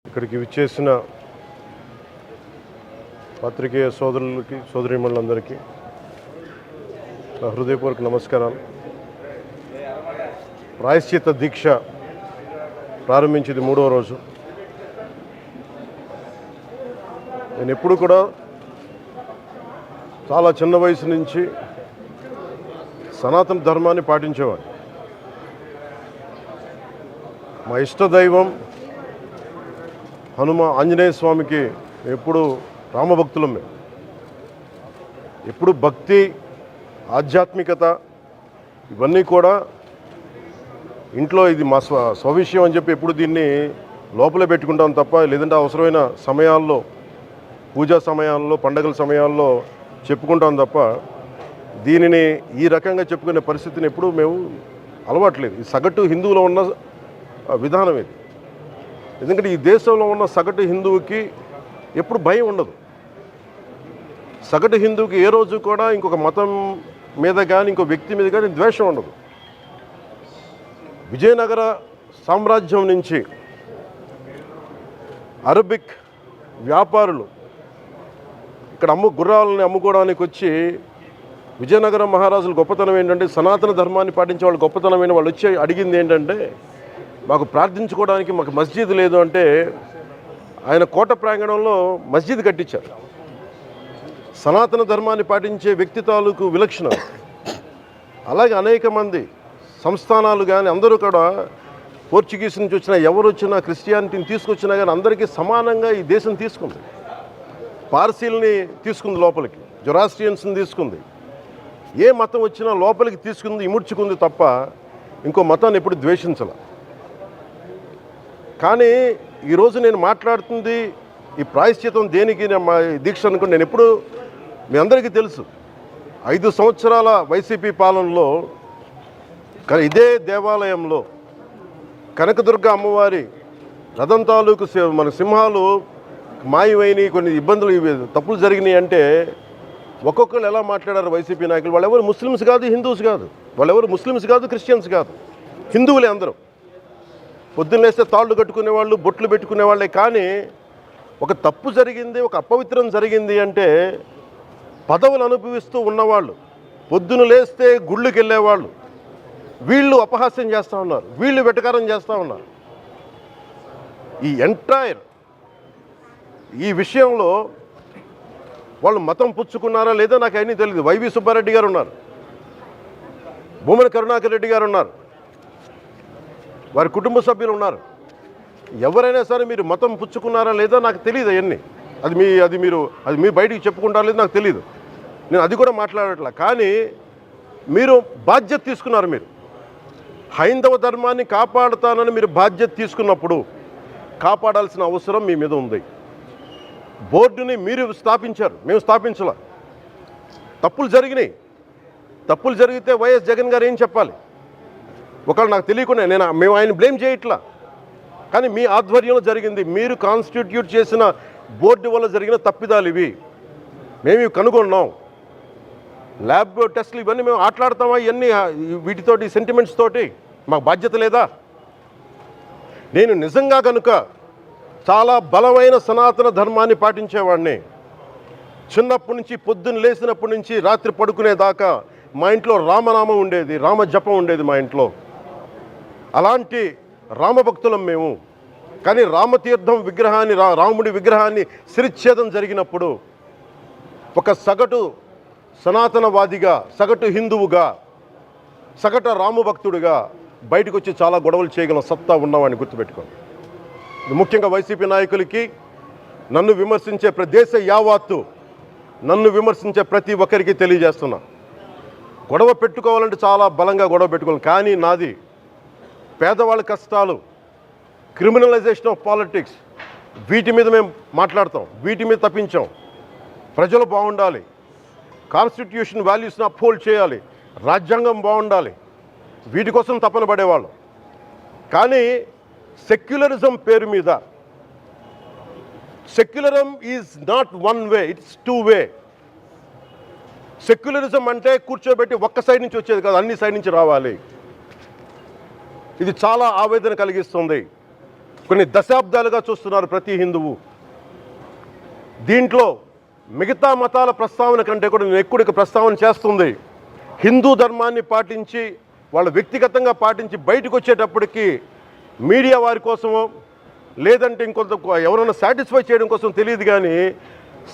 ఇక్కడికి విచ్చేసిన పాత్రికేయ సోదరులకి సోదరీమణులందరికీ నా హృదయపూర్వక నమస్కారాలు. ప్రాయశ్చిత్త దీక్ష ప్రారంభించింది 3వ రోజు. నేను ఎప్పుడు కూడా చాలా చిన్న వయసు నుంచి సనాతన ధర్మాన్ని పాటించేవాడిని. మా ఇష్టదైవం ఆంజనేయ స్వామికి ఎప్పుడు రామభక్తులం. మేము ఎప్పుడు భక్తి, ఆధ్యాత్మికత ఇవన్నీ కూడా ఇంట్లో ఇది మా స్వవిషయం అని చెప్పి ఎప్పుడు దీన్ని లోపలే పెట్టుకుంటాం తప్ప, లేదంటే అవసరమైన సమయాల్లో, పూజా సమయాల్లో, పండగల సమయాల్లో చెప్పుకుంటాం తప్ప దీనిని ఈ రకంగా చెప్పుకునే పరిస్థితిని ఎప్పుడు మేము అలవాట్లేదు. ఈ సగటు హిందువులో ఉన్న విధానం ఇది. ఎందుకంటే ఈ దేశంలో ఉన్న సగటు హిందువుకి ఎప్పుడు భయం ఉండదు. సగటు హిందువుకి ఏ రోజు కూడా ఇంకొక మతం మీద కానీ ఇంకో వ్యక్తి మీద కానీ ద్వేషం ఉండదు. విజయనగర సామ్రాజ్యం నుంచి అరబిక్ వ్యాపారులు ఇక్కడ గుర్రాలని అమ్ముకోవడానికి వచ్చి, విజయనగరం మహారాజుల గొప్పతనం ఏంటంటే సనాతన ధర్మాన్ని పాటించే వాళ్ళు గొప్పతనమైన వాళ్ళు వచ్చి అడిగింది ఏంటంటే, మాకు ప్రార్థించుకోవడానికి మాకు మస్జిద్ లేదు అంటే ఆయన కోట ప్రాంగణంలో మస్జిద్ కట్టించారు. సనాతన ధర్మాన్ని పాటించే వ్యక్తి తాలూకు విలక్షణం. అలాగే అనేక మంది సంస్థానాలు కానీ అందరూ కూడా పోర్చుగీస్ నుంచి వచ్చినా, ఎవరు వచ్చినా, క్రిస్టియానిటీని తీసుకొచ్చినా కానీ అందరికీ సమానంగా ఈ దేశం తీసుకుంది. పార్సీల్ని తీసుకుంది లోపలికి, జొరాస్ట్రియన్స్ని తీసుకుంది. ఏ మతం వచ్చినా లోపలికి తీసుకుంది, ఇముడ్చుకుంది తప్ప ఇంకో మతాన్ని ఎప్పుడు ద్వేషించాల. కానీ ఈరోజు నేను మాట్లాడుతుంది ఈ ప్రాయశ్చితం దేనికి మా దీక్ష అనుకుని, నేను ఎప్పుడు మీ అందరికీ తెలుసు 5 సంవత్సరాల వైసీపీ పాలనలో ఇదే దేవాలయంలో కనకదుర్గ అమ్మవారి రథం తాలూకు మన సింహాలు మాయమైనవి, కొన్ని ఇబ్బందులు, తప్పులు జరిగినాయి అంటే ఒక్కొక్కరు ఎలా మాట్లాడారు వైసీపీ నాయకులు. వాళ్ళెవరు ముస్లిమ్స్ కాదు, హిందూస్ కాదు, వాళ్ళెవరు ముస్లిమ్స్ కాదు, క్రిస్టియన్స్ కాదు, హిందువులే అందరూ. పొద్దున్నేస్తే తాళ్ళు కట్టుకునేవాళ్ళు, బొట్లు పెట్టుకునేవాళ్ళే. కానీ ఒక తప్పు జరిగింది, ఒక అపవిత్రం జరిగింది అంటే పదవులు అనుభవిస్తూ ఉన్నవాళ్ళు, పొద్దున లేస్తే గుళ్ళకి వెళ్ళేవాళ్ళు, వీళ్ళు అపహాస్యం చేస్తూ ఉన్నారు, వీళ్ళు వెటకారం చేస్తూ ఉన్నారు. ఈ ఎంటైర్ ఈ విషయంలో వాళ్ళు మతం పుచ్చుకున్నారా లేదా నాకు అన్నీ తెలియదు. వైవి సుబ్బారెడ్డి గారు ఉన్నారు, భూమన కరుణాకర్ రెడ్డి గారు ఉన్నారు, వారి కుటుంబ సభ్యులు ఉన్నారు. ఎవరైనా సరే మీరు మతం పుచ్చుకున్నారా లేదా నాకు తెలియదు. అవన్నీ అది మీరు బయటికి చెప్పుకుంటారా లేదా నాకు తెలియదు. నేను అది కూడా మాట్లాడట్లా. కానీ మీరు బాధ్యత తీసుకున్నారు. మీరు హైందవ ధర్మాన్ని కాపాడుతానని మీరు బాధ్యత తీసుకున్నప్పుడు కాపాడాల్సిన అవసరం మీ మీద ఉంది. బోర్డుని మీరు స్థాపించారు, మేము స్థాపించాల. తప్పులు జరిగినాయి. తప్పులు జరిగితే వైఎస్ జగన్ గారు ఏం చెప్పాలి? ఒకవేళ నాకు తెలియకుండా మేము ఆయన బ్లేమ్ చేయట్లా. కానీ మీ ఆధ్వర్యంలో జరిగింది, మీరు కాన్స్టిట్యూట్ చేసిన బోర్డు వల్ల జరిగిన తప్పిదాలు ఇవి. మేము ఇవి కనుగొన్నాం. ల్యాబ్ టెస్టులు ఇవన్నీ మేము ఆటలాడతామా? ఇవన్నీ వీటితోటి సెంటిమెంట్స్ తోటి మాకు బాధ్యత లేదా? నేను నిజంగా కనుక చాలా బలమైన సనాతన ధర్మాన్ని పాటించేవాడిని. చిన్నప్పటి నుంచి పొద్దున్న లేచినప్పటి నుంచి రాత్రి పడుకునేదాకా మా ఇంట్లో రామనామం ఉండేది, రామ జపం ఉండేది మా ఇంట్లో. అలాంటి రామభక్తులం మేము. కానీ రామతీర్థం విగ్రహాన్ని, రాముడి విగ్రహాన్ని శిరచ్ఛేదం జరిగినప్పుడు ఒక సగటు సనాతనవాదిగా, సగటు హిందువుగా, సగటు రామభక్తుడిగా బయటకు వచ్చి చాలా గొడవలు చేయగల సత్తా ఉన్నవాడిని గుర్తుపెట్టుకోండి. ముఖ్యంగా వైసీపీ నాయకులకి, నన్ను విమర్శించే దేశ యావత్తు నన్ను విమర్శించే ప్రతి ఒక్కరికి తెలియజేస్తున్నా, గొడవ పెట్టుకోవాలంటే చాలా బలంగా గొడవ పెట్టుకోవాలి. కానీ నాది పేదవాళ్ళ కష్టాలు, క్రిమినలైజేషన్ ఆఫ్ పాలిటిక్స్, వీటి మీద మేము మాట్లాడతాం, వీటి మీద తప్పించాం. ప్రజలు బాగుండాలి, కాన్స్టిట్యూషన్ వాల్యూస్ని అప్హోల్డ్ చేయాలి, రాజ్యాంగం బాగుండాలి, వీటి కోసం తపన పడేవాళ్ళు. కానీ సెక్యులరిజం పేరు మీద, secularism is not one way, it's 2 way. Secularism అంటే కూర్చోబెట్టి ఒక్క సైడ్ నుంచి వచ్చేది కాదు, అన్ని సైడ్ నుంచి రావాలి. ఇది చాలా ఆవేదన కలిగిస్తుంది. కొన్ని దశాబ్దాలుగా చూస్తున్నారు ప్రతి హిందువు. దీంట్లో మిగతా మతాల ప్రస్తావన కంటే కూడా నేను ఎక్కువ ప్రస్తావన చేస్తుంది హిందూ ధర్మాన్ని పాటించి వాళ్ళు వ్యక్తిగతంగా పాటించి బయటకు వచ్చేటప్పటికి మీడియా వారి కోసమో లేదంటే ఇంకొంత ఎవరైనా సాటిస్ఫై చేయడం కోసం తెలియదు, కానీ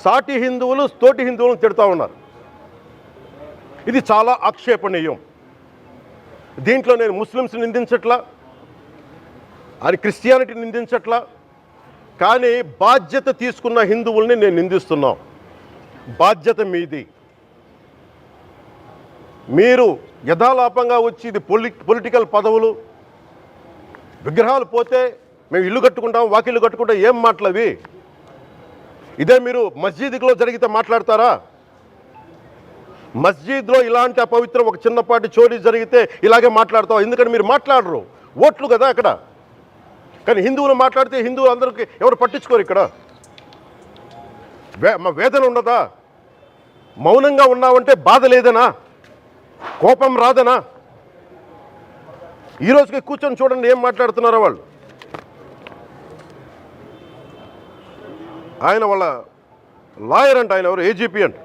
సాటి హిందువులు తోటి హిందువులను తిడతా ఉన్నారు. ఇది చాలా ఆక్షేపణీయం. దీంట్లో నేను ముస్లిమ్స్ నిందించట్లా, అది క్రిస్టియానిటీ నిందించట్లా, కానీ బాధ్యత తీసుకున్న హిందువుల్ని నేను నిందిస్తున్నాం. బాధ్యత మీది. మీరు యథాలాపంగా వచ్చి ఇది పొలిటికల్ పదవులు, విగ్రహాలు పోతే మేము ఇల్లు కట్టుకుంటాం, వాకిళ్ళు కట్టుకుంటాం, ఏం మాటలవి? ఇదే మీరు మస్జిద్లో జరిగితే మాట్లాడతారా? మస్జిద్లో ఇలాంటి అపవిత్రం ఒక చిన్నపాటి చోరీ జరిగితే ఇలాగే మాట్లాడతాం. ఎందుకంటే మీరు మాట్లాడరు, ఓట్లు కదా అక్కడ. కానీ హిందువులు మాట్లాడితే హిందువులు అందరికీ ఎవరు పట్టించుకోరు. ఇక్కడ మా వేదన ఉండదా? మౌనంగా ఉన్నామంటే బాధ లేదనా? కోపం రాదనా? ఈరోజుకి కూర్చొని చూడండి ఏం మాట్లాడుతున్నారో వాళ్ళు. ఆయన వాళ్ళ లాయర్ అంట, ఆయన ఎవరు ఏజీపీ అంట,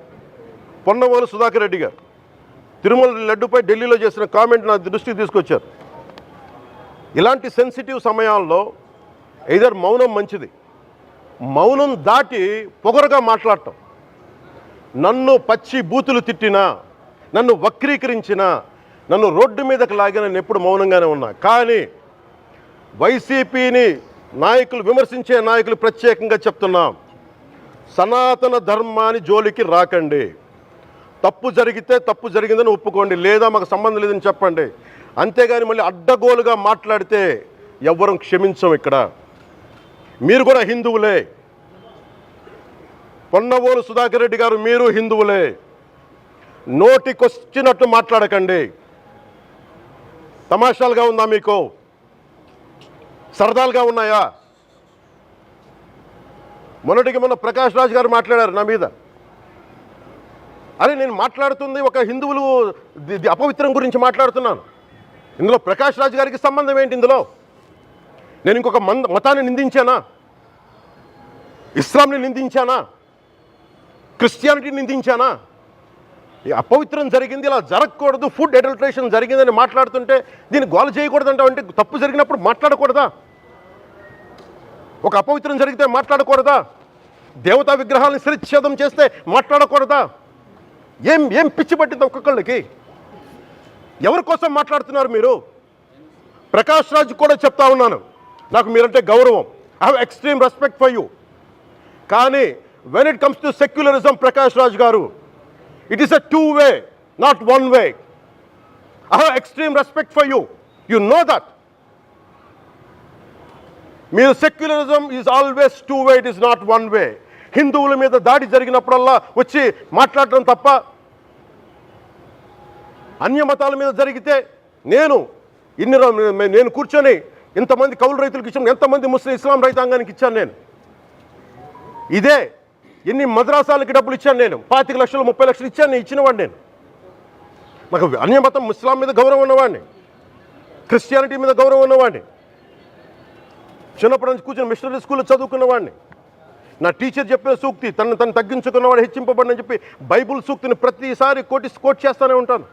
పొన్నవోలు సుధాకర్ రెడ్డి గారు తిరుమల లడ్డుపై ఢిల్లీలో చేసిన కామెంట్ నా దృష్టికి తీసుకొచ్చారు. ఇలాంటి సెన్సిటివ్ సమయాల్లో ఎయిదర్ మౌనం మంచిది, మౌనం దాటి పొగరుగా మాట్లాడటం, నన్ను పచ్చి బూతులు తిట్టినా, నన్ను వక్రీకరించినా, నన్ను రోడ్డు మీదకి లాగిన నేను ఎప్పుడు మౌనంగానే ఉన్నా. కానీ వైసీపీని నాయకులు విమర్శించే నాయకులు ప్రత్యేకంగా చెప్తున్నాం, సనాతన ధర్మాన్ని జోలికి రాకండి. తప్పు జరిగితే తప్పు జరిగిందని ఒప్పుకోండి, లేదా మాకు సంబంధం లేదని చెప్పండి. అంతేగాని మళ్ళీ అడ్డగోలుగా మాట్లాడితే ఎవ్వరం క్షమించం. ఇక్కడ మీరు కూడా హిందువులే. పొన్నవోలు సుధాకర్ రెడ్డి గారు మీరు హిందువులే. నోటికొచ్చినట్టు మాట్లాడకండి. తమాషాలుగా ఉందా మీకు? సరదాలుగా ఉన్నాయా? మొన్న ప్రకాష్ రాజ్ గారు మాట్లాడారు నా మీద. అరే నేను మాట్లాడుతుంది ఒక హిందువులు అపవిత్రం గురించి మాట్లాడుతున్నాను. ఇందులో ప్రకాష్ రాజ్ గారికి సంబంధం ఏంటి? ఇందులో నేను ఇంకొక మతాన్ని నిందించానా? ఇస్లాంని నిందించానా? క్రిస్టియానిటీని నిందించానా? ఈ అపవిత్రం జరిగింది, ఇలా జరగకూడదు, ఫుడ్ అడల్ట్రేషన్ జరిగిందని మాట్లాడుతుంటే దీన్ని గోల చేయకూడదంటావు. అంటే తప్పు జరిగినప్పుడు మాట్లాడకూడదా? ఒక అపవిత్రం జరిగితే మాట్లాడకూడదా? దేవతా విగ్రహాలను శిరచ్ఛేదం చేస్తే మాట్లాడకూడదా? ఏం ఏం పిచ్చి పట్టింది ఒక్కొక్కళ్ళకి? ఎవరి కోసం మాట్లాడుతున్నారు మీరు? ప్రకాష్ రాజ్ కూడా చెప్తా ఉన్నాను, నాకు మీరంటే గౌరవం. I have extreme respect for you. కానీ when it comes to secularism, Prakash Raj garu, it is a two way, not one way. I have extreme respect for you. You know that. మీరు secularism is always two way, it is not one way. హిందువుల మీద దాడి జరిగినప్పుడల్లా వచ్చి మాట్లాడడం తప్ప, అన్య మతాల మీద జరిగితే నేను కూర్చొని ఇంతమంది కౌలు రైతులకు ఇచ్చాను, ఎంతమంది ముస్లిం ఇస్లాం రైతాంగానికి ఇచ్చాను నేను. ఇదే ఎన్ని మద్రాసాలకి డబ్బులు ఇచ్చాను నేను, 25 లక్షలు 30 లక్షలు ఇచ్చాను, నేను ఇచ్చినవాడిని. నేను నాకు అన్యమతం ఇస్లాం మీద గౌరవం ఉన్నవాడిని, క్రిస్టియానిటీ మీద గౌరవం ఉన్నవాడిని, చిన్నప్పటి నుంచి కూర్చొని మిషనరీ స్కూల్లో చదువుకున్నవాడిని. నా టీచర్ చెప్పిన సూక్తి, తను తగ్గించుకున్నవాడు హెచ్చింపబడినని చెప్పి బైబుల్ సూక్తిని ప్రతిసారి కోట్ చేస్తూనే ఉంటాను.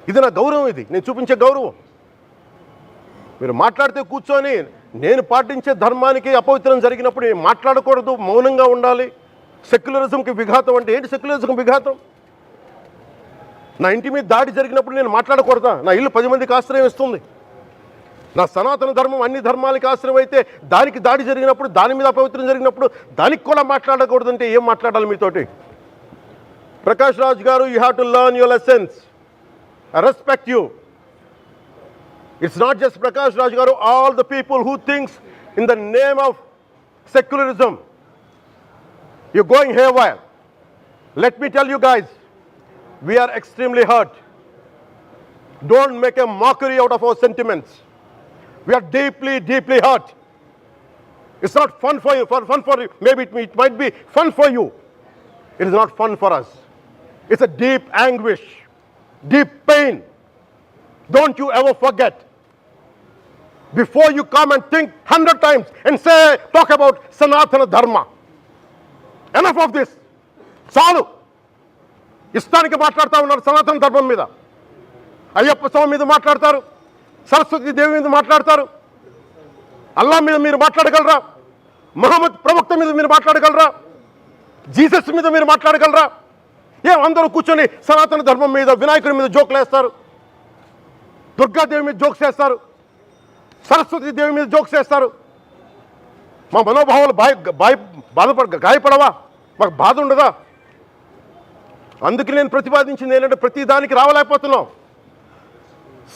ఇది నా గౌరవం, ఇది నేను చూపించే గౌరవం. మీరు మాట్లాడితే కూర్చొని నేను పాటించే ధర్మానికి అపవిత్రం జరిగినప్పుడు నేను మాట్లాడకూడదు, మౌనంగా ఉండాలి. సెక్యులరిజంకి విఘాతం అంటే ఏంటి? సెక్యులరిజంకి విఘాతం నా ఇంటి మీద దాడి జరిగినప్పుడు నేను మాట్లాడకూడదా? నా ఇల్లు 10 మందికి ఆశ్రయం ఇస్తుంది. నా సనాతన ధర్మం అన్ని ధర్మాలకి ఆశ్రయం అయితే దానికి దాడి జరిగినప్పుడు, దాని మీద అపవిత్రం జరిగినప్పుడు దానికి కూడా మాట్లాడకూడదంటే ఏం మాట్లాడాలి మీతోటి? ప్రకాష్ రాజ్ గారు, you have to learn your lessons. I respect you. It's not just Prakash Raj Garu, all the people who thinks in the name of secularism, you're going haywire. Let me tell you guys, we are extremely hurt. Don't make a mockery out of our sentiments. We are deeply, deeply hurt. It's not fun for you, maybe it might be fun for you. It is not fun for us. It's a deep anguish, deep pain. Don't you ever forget. before you come and think 100 times and say, talk about Sanatana Dharma. Enough of this. చాలు. ఇష్టానికి మాట్లాడుతూ ఉన్నారు సనాతన ధర్మం మీద. అయ్యప్ప స్వామి మీద మాట్లాడతారు, సరస్వతి దేవి మీద మాట్లాడతారు. అల్లా మీద మీరు మాట్లాడగలరా? మహమ్మద్ ప్రవక్త మీద మీరు మాట్లాడగలరా? జీసస్ మీద మీరు మాట్లాడగలరా? అందరూ కూర్చొని సనాతన ధర్మం మీద, వినాయకుడి మీద జోకులు వేస్తారు, దుర్గాదేవి మీద జోక్స్ వేస్తారు, సరస్వతి దేవి మీద జోక్స్ వేస్తారు. మా మనోభావాలు గాయపడవా? మాకు బాధ ఉండదా? అందుకే నేను ప్రతిపాదించింది ఏంటంటే ప్రతి దానికి రావలేకపోతున్నాం.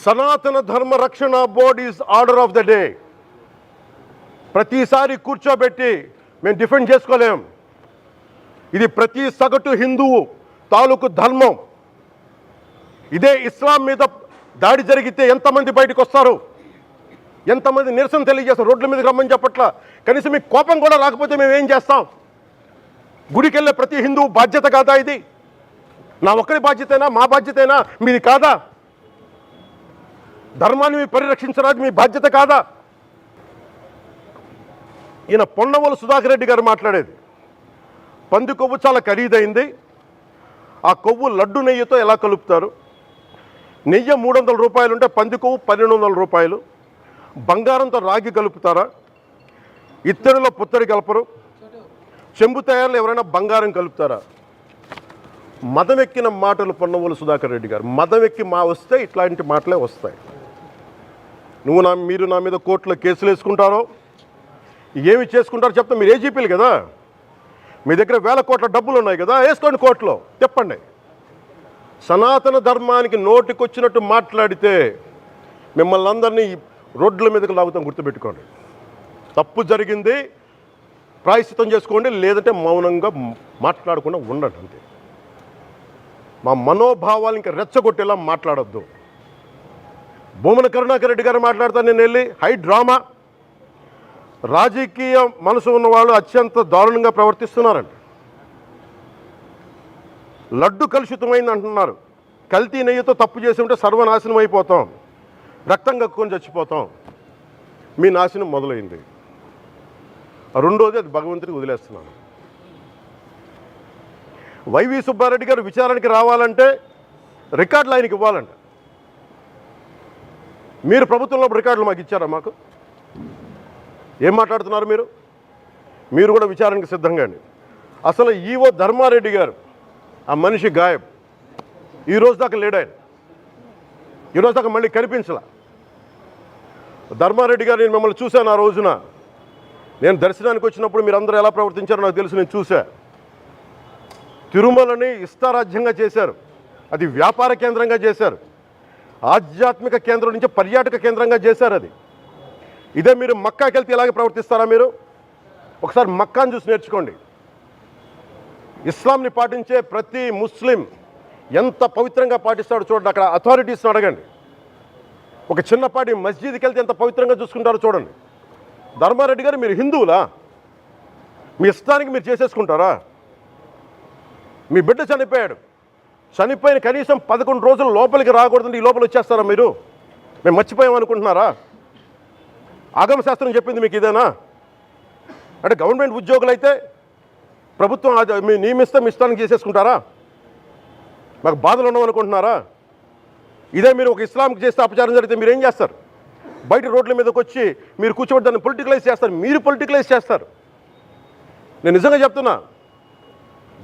సనాతన ధర్మ రక్షణ board is order of the day. ప్రతిసారి కూర్చోబెట్టి మేము డిఫెండ్ చేసుకోలేం. ఇది ప్రతి సగటు హిందువు తాలూకు ధర్మం. ఇదే ఇస్లాం మీద దాడి జరిగితే ఎంతమంది బయటకు వస్తారు, ఎంతమంది నిరసన తెలియజేస్తారు? రోడ్ల మీదకి రమ్మని చెప్పట్లా. కనీసం మీకు కోపం కూడా రాకపోతే మేము ఏం చేస్తాం? గుడికి వెళ్ళే ప్రతి హిందువు బాధ్యత కాదా ఇది? నా ఒక్కరి బాధ్యతైనా, మా బాధ్యతైనా, మీది కాదా? ధర్మాన్ని మీరు పరిరక్షించడానికి మీ బాధ్యత కాదా? ఈయన పొన్నవోలు సుధాకర్ రెడ్డి గారు మాట్లాడేది, పంది కొవ్వు చాలా ఖరీదైంది, ఆ కొవ్వు లడ్డు నెయ్యితో ఎలా కలుపుతారు? నెయ్యి 300 రూపాయలు ఉంటే పంది కొవ్వు 1200 రూపాయలు. బంగారంతో రాగి కలుపుతారా? ఇత్తడిలో పుత్తడి కలపరు. చెంబు తయారులో ఎవరైనా బంగారం కలుపుతారా? మదం ఎక్కిన మాటలు పొన్నవోలు సుధాకర్ రెడ్డి గారు. మదం ఎక్కి వస్తే ఇట్లాంటి మాటలే వస్తాయి. మీరు నా మీద కోర్టులో కేసులు వేసుకుంటారో ఏమి చేసుకుంటారో చెప్తా. మీరు ఏజీపీలు కదా, మీ దగ్గర వేల కోట్ల డబ్బులు ఉన్నాయి కదా, వేసుకోండి కోర్టులో, చెప్పండి. సనాతన ధర్మానికి నోటికొచ్చినట్టు మాట్లాడితే మిమ్మల్ని అందరినీ రోడ్ల మీదకి లాగుతాం, గుర్తుపెట్టుకోండి. తప్పు జరిగింది, ప్రాయశ్చిత్తం చేసుకోండి, లేదంటే మౌనంగా మాట్లాడకుండా ఉండండి అంతే. మా మనోభావాలు ఇంకా రెచ్చగొట్టేలా మాట్లాడొద్దు. భూమన కరుణాకర్ రెడ్డి గారు మాట్లాడతాను నేను వెళ్ళి హై డ్రామా, రాజకీయ మనసు ఉన్న వాళ్ళు అత్యంత దారుణంగా ప్రవర్తిస్తున్నారండి. లడ్డు కలుషితమైంది అంటున్నారు. కల్తీ నెయ్యితో తప్పు చేసి ఉంటే సర్వనాశనం అయిపోతాం, రక్తం కక్కుని చచ్చిపోతాం. మీ నాశనం మొదలైంది. రెండోది అది భగవంతుడికి వదిలేస్తున్నాను. వైవి సుబ్బారెడ్డి గారు విచారణకి రావాలంటే రికార్డులు ఆయనకి ఇవ్వాలంట. మీరు ప్రభుత్వంలో రికార్డులు మాకు ఇచ్చారా? మాకు ఏం మాట్లాడుతున్నారు మీరు? మీరు కూడా విచారణకి సిద్ధంగా అండి. అసలు ఈవో ధర్మారెడ్డి గారు, ఆ మనిషి గాయం, ఈరోజు దాకా లేడు ఆయన. ఈరోజు దాకా మళ్ళీ కనిపించలా. ధర్మారెడ్డి గారు, నేను మిమ్మల్ని చూశాను ఆ రోజున. నేను దర్శనానికి వచ్చినప్పుడు మీరు అందరూ ఎలా ప్రవర్తించారో నాకు తెలుసు, నేను చూశా. తిరుమలని ఇష్టారాజ్యంగా చేశారు, అది వ్యాపార కేంద్రంగా చేశారు, ఆధ్యాత్మిక కేంద్రం నుంచి పర్యాటక కేంద్రంగా చేశారు అది. ఇదే మీరు మక్కాకి వెళ్తే ఇలాగే ప్రవర్తిస్తారా? మీరు ఒకసారి మక్కాను చూసి నేర్చుకోండి. ఇస్లాంని పాటించే ప్రతి ముస్లిం ఎంత పవిత్రంగా పాటిస్తాడో చూడండి. అక్కడ అథారిటీస్ని అడగండి. ఒక చిన్నపాటి మస్జిద్కి వెళ్తే ఎంత పవిత్రంగా చూసుకుంటారో చూడండి. ధర్మారెడ్డి గారు, మీరు హిందువులా? మీ ఇష్టానికి మీరు చేసేసుకుంటారా? మీ బిడ్డ చనిపోయాడు, చనిపోయిన కనీసం 11 రోజులు లోపలికి రాకూడదండి, ఈ లోపల వచ్చేస్తారా మీరు? మేము మర్చిపోయాం అనుకుంటున్నారా? ఆగమ శాస్త్రం చెప్పింది మీకు ఇదేనా? అంటే గవర్నమెంట్ ఉద్యోగులు అయితే ప్రభుత్వం మీ నియమిస్తే మీ ఇష్టానికి చేసేసుకుంటారా? మాకు బాధలు ఉండవనుకుంటున్నారా? ఇదే మీరు ఒక ఇస్లాంకి చేస్తే అపచారం జరిగితే మీరు ఏం చేస్తారు? బయట రోడ్ల మీదకి వచ్చి మీరు కూర్చోబెట్టి దాన్ని పొలిటికలైజ్ చేస్తారు. మీరు పొలిటికలైజ్ చేస్తారు. నేను నిజంగా చెప్తున్నా,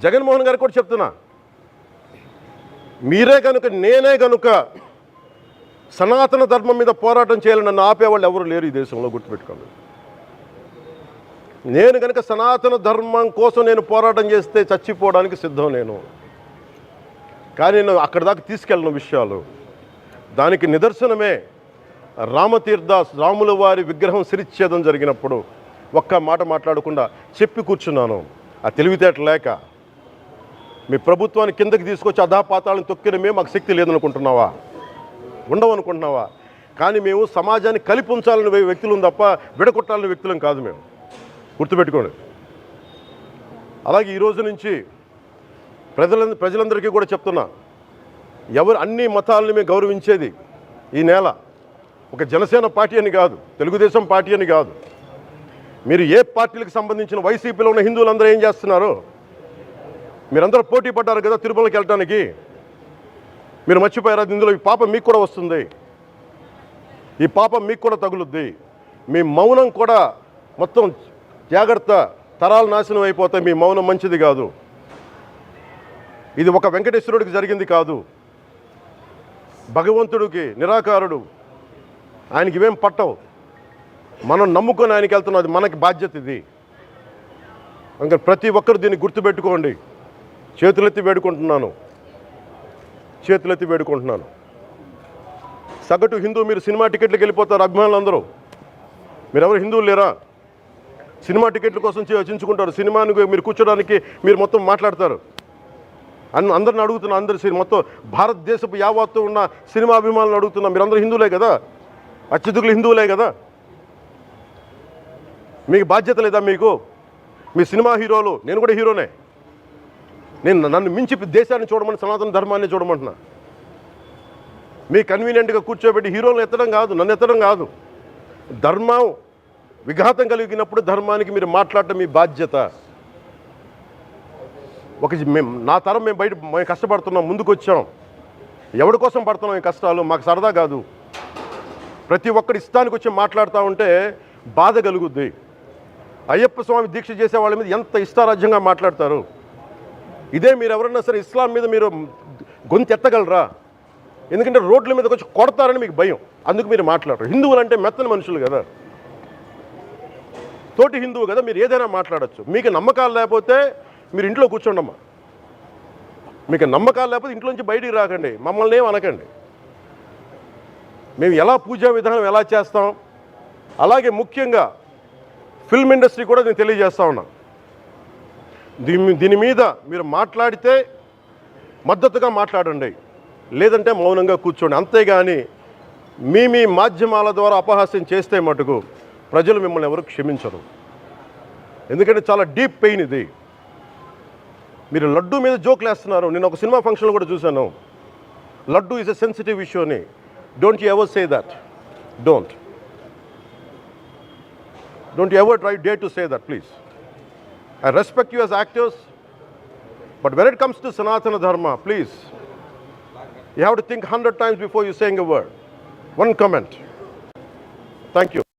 జగన్మోహన్ గారు కూడా చెప్తున్నా, మీరే కనుక, నేనే కనుక సనాతన ధర్మం మీద పోరాటం చేయాలని నన్ను ఆపేవాళ్ళు ఎవరు లేరు ఈ దేశంలో, గుర్తుపెట్టుకోండి. నేను కనుక సనాతన ధర్మం కోసం నేను పోరాటం చేస్తే చచ్చిపోవడానికి సిద్ధం నేను. కానీ నేను అక్కడి దాకా తీసుకెళ్ళిన విషయాలు, దానికి నిదర్శనమే రామతీర్థ రాముల వారి విగ్రహం శిరిచ్ఛేదం జరిగినప్పుడు ఒక్క మాట మాట్లాడకుండా చెప్పి కూర్చున్నాను. ఆ తెలివితేట లేక మీ ప్రభుత్వాన్ని కిందకి తీసుకొచ్చి అధాపాతాలను తొక్కిన మాకు శక్తి లేదనుకుంటున్నావా? ఉండవనుకుంటున్నావా? కానీ మేము సమాజాన్ని కలిపి ఉంచాలని వ్యక్తులం తప్ప విడగొట్టాలని వ్యక్తులం కాదు మేము, గుర్తుపెట్టుకోండి. అలాగే ఈరోజు నుంచి ప్రజలందరికీ కూడా చెప్తున్నా, అన్ని మతాలని మేము గౌరవించేది ఈ నేల. ఒక జనసేన పార్టీ అని కాదు, తెలుగుదేశం పార్టీ అని కాదు, మీరు ఏ పార్టీలకు సంబంధించిన వైసీపీలో ఉన్న హిందువులందరూ ఏం చేస్తున్నారు? మీరందరూ పోటీ పడ్డారు కదా తిరుమలకి వెళ్ళడానికి. మీరు మర్చిపోయారు, అది ఇందులో ఈ పాపం మీకు కూడా వస్తుంది, ఈ పాపం మీకు కూడా తగులుద్ది. మీ మౌనం కూడా మొత్తం జాగ్రత్త, తరాలు నాశనం అయిపోతాయి. మీ మౌనం మంచిది కాదు. ఇది ఒక వెంకటేశ్వరుడికి జరిగింది కాదు, భగవంతుడికి, నిరాకారుడు, ఆయనకి ఇవేం పట్టవు. మనం నమ్ముకొని ఆయనకి వెళ్తున్నది, మనకి బాధ్యత ఇది. ఇంకా ప్రతి ఒక్కరు దీన్ని గుర్తుపెట్టుకోండి. చేతులెత్తి వేడుకుంటున్నాను. సగటు హిందూ మీరు సినిమా టికెట్లకు వెళ్ళిపోతారు, అభిమానులు మీరు ఎవరు హిందువులు లేరా? సినిమా టికెట్ల కోసం చించుకుంటారు. సినిమాని మీరు కూర్చోడానికి మీరు మొత్తం మాట్లాడతారు. అందరిని అడుగుతున్నా, మొత్తం భారతదేశపు యావత్తు ఉన్న సినిమా అభిమానులను అడుగుతున్నా, మీరందరూ హిందువులే కదా, అత్యధికులు హిందువులే కదా, మీకు బాధ్యత లేదా? మీకు మీ సినిమా హీరోలు, నేను కూడా హీరోనే, నన్ను మించి దేశాన్ని చూడమని, సనాతన ధర్మాన్ని చూడమంటున్నా. మీ కన్వీనియంట్గా కూర్చోబెట్టి హీరోలను ఎత్తడం కాదు, నన్ను ఎత్తడం కాదు. ధర్మం విఘాతం కలిగినప్పుడు ధర్మానికి మీరు మాట్లాడటం మీ బాధ్యత. నా తరం మేము కష్టపడుతున్నాం, ముందుకు వచ్చాం. ఎవరి కోసం పడుతున్నాం ఈ కష్టాలు? మాకు సరదా కాదు. ప్రతి ఒక్కరి ఇష్టానికి వచ్చి మాట్లాడుతూ ఉంటే బాధ కలుగుద్ది. అయ్యప్ప స్వామి దీక్ష చేసే వాళ్ళ మీద ఎంత ఇష్టారాజ్యంగా మాట్లాడతారు. ఇదే మీరు ఎవరన్నా సరే ఇస్లాం మీద మీరు గొంతు ఎత్తగలరా? ఎందుకంటే రోడ్ల మీదకి వచ్చి కొడతారని మీకు భయం, అందుకు మీరు మాట్లాడరు. హిందువులు అంటే మెత్తని మనుషులు కదా, తోటి హిందువు కదా, మీరు ఏదైనా మాట్లాడచ్చు. మీకు నమ్మకాలు లేకపోతే మీరు ఇంట్లో కూర్చోండమ్మా. మీకు నమ్మకాలు లేకపోతే ఇంట్లోంచి బయటికి రాకండి, మమ్మల్ని ఏం అనకండి. మేము ఎలా పూజా విధానం ఎలా చేస్తాం, అలాగే ముఖ్యంగా ఫిల్మ్ ఇండస్ట్రీ కూడా నేను తెలియజేస్తా ఉన్నా. దీని మీద మీరు మాట్లాడితే మద్దతుగా మాట్లాడండి, లేదంటే మౌనంగా కూర్చోండి. అంతేగాని మీ మాధ్యమాల ద్వారా అపహాస్యం చేస్తే మటుకు ప్రజలు మిమ్మల్ని ఎవరు క్షమించరు. ఎందుకంటే చాలా డీప్ పెయిన్ ఇది. మీరు లడ్డు మీద జోకులు వేస్తున్నారు. నేను ఒక సినిమా ఫంక్షన్లో కూడా చూశాను, laddu is a sensitive issue అని. Don't you ever say that. Don't you ever dare to say that, please. I respect you as actors, but when it comes to Sanatana Dharma, please, you have to think 100 times before you saying a word. One comment. Thank you.